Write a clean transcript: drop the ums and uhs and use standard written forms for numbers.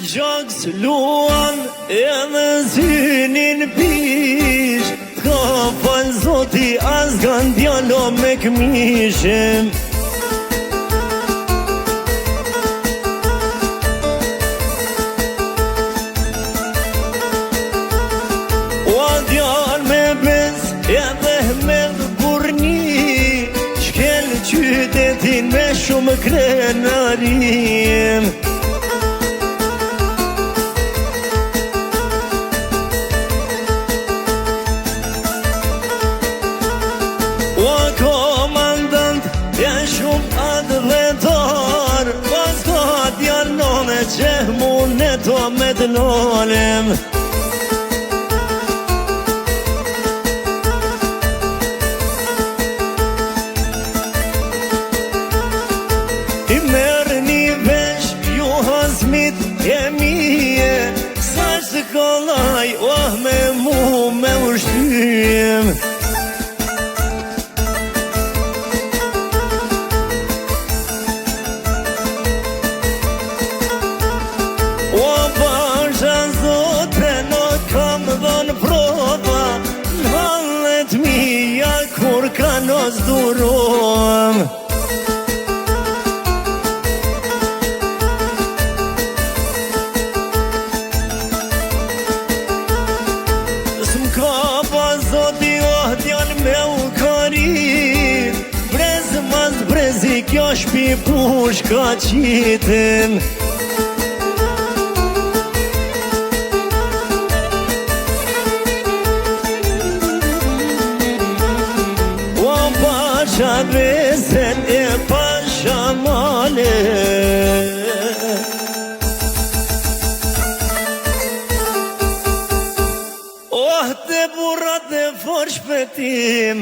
Gjoks luan edhe zynin pish, ka fal zoti as gan djalo me këmishim. O djal me bez edhe me burni, shkel qytetin me shumë krenarim. O komandant, janë shumë advetar, pas ka djallone që mune to me të lolim. I merë një vesh, ju hazmit e mije, sa që kolaj, me mu me ushtyjem. O basha zote në kam dhën prova, në hallet mija kur ka nos durom. S'mka pa zoti djal me u karin, brez mas brezi kjo shpi push ka qitin. Pasha bezen e pasha male, te burrat e for shpetim.